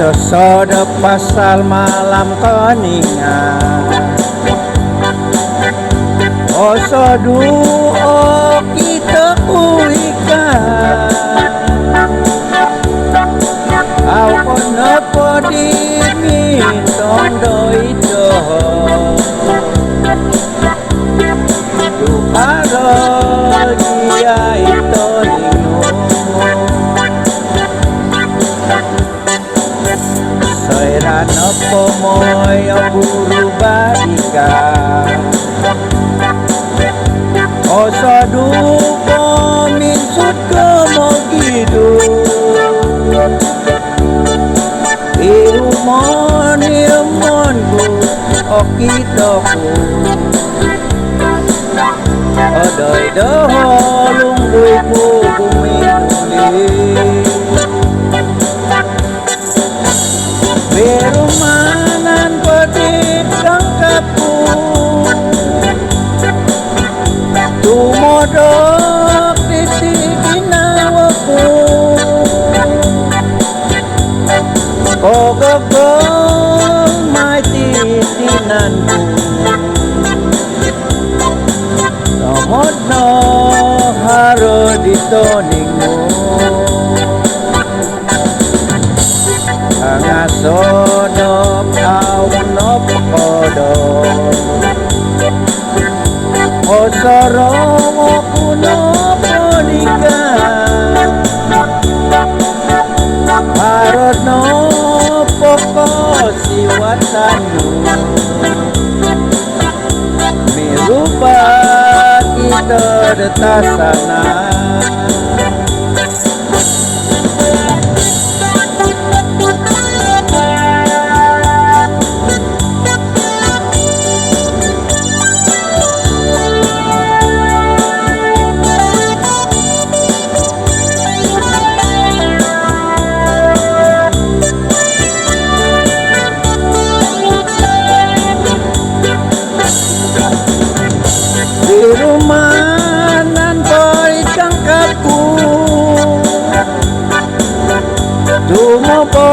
Sesodo pasal malam koningan Osodu o kita uikan Au kono podi mintong doido Dukaro dia itu dino Soirano pomoy o buru badika Osodu pomin suka mogidu Ilmon ilmonku okitoku Odoi doho lungguiku bumi nuli Birumanan pedit kangkapu Tumodok di sini nawaku Kogogong mai titinanku Nomodno haro ditoningmu Angasodok au nop kodok Osoromo kuno prodika Harono poko siwatanu Mirupa kita detasana Birumanan boy kangkaku Tumobo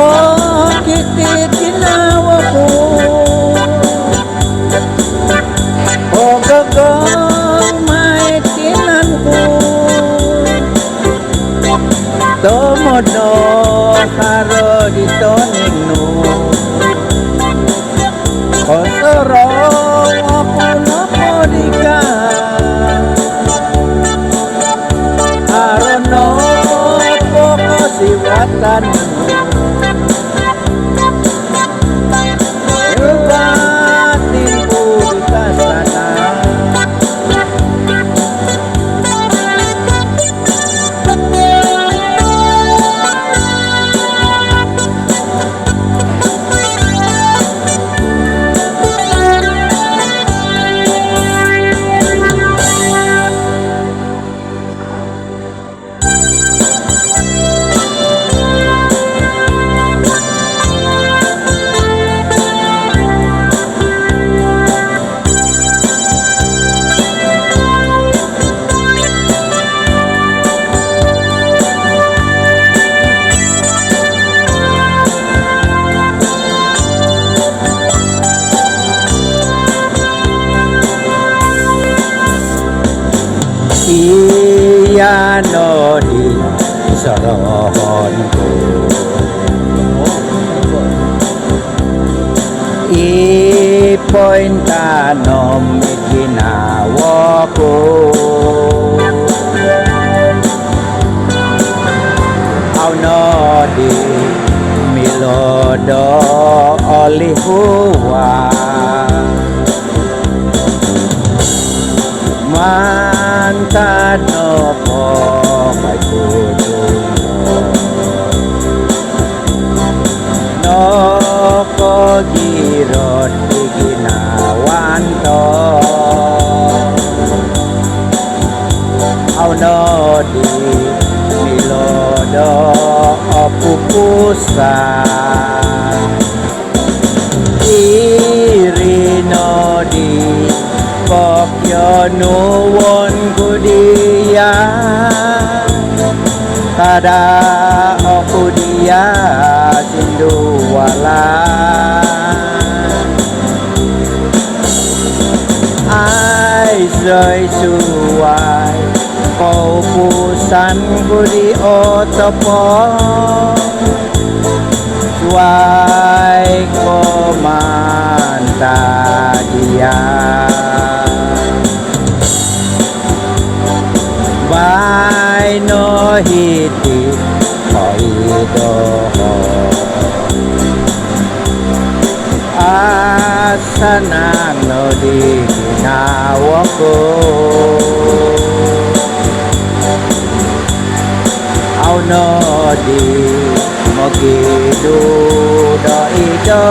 kiti tinawaku Ogogong mai tinanku Tomodo haro ditoningnu Kosorong aku nopo dika Arono poko siwatanmu Batinku di kasana Iya nodi sorohonku I poin tanom ikinawoku Au nodi milodo olihuwa Mantano po kay kudungo No ko girot iginawan to Au no di milodo opupusan Irino di Pokyo nuwon kudiya Tada aku dia sindu wala ai rơi suai kau pusan ku di otopo suai ko manta dia vai no hiti koi do asanang no di ginawako au no di mogidu do ido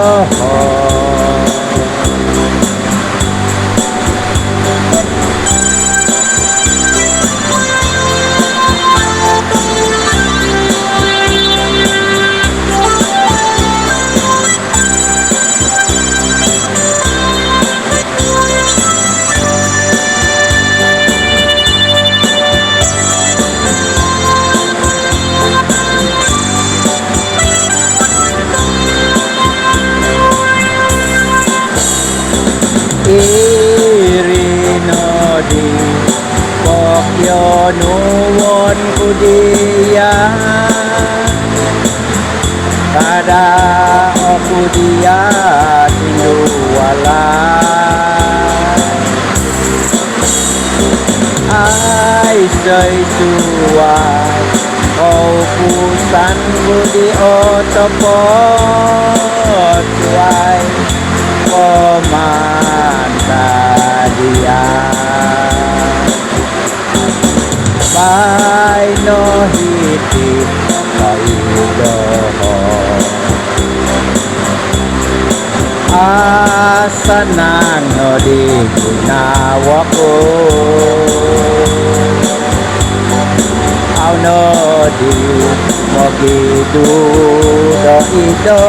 irino di pokyo nuwon ku dia kada aku dia tindu wala ai sei suai kau pusan ku di otopo suai komanda dia bai no hiti kaido asanang no di ginawako au no di mogidu do ido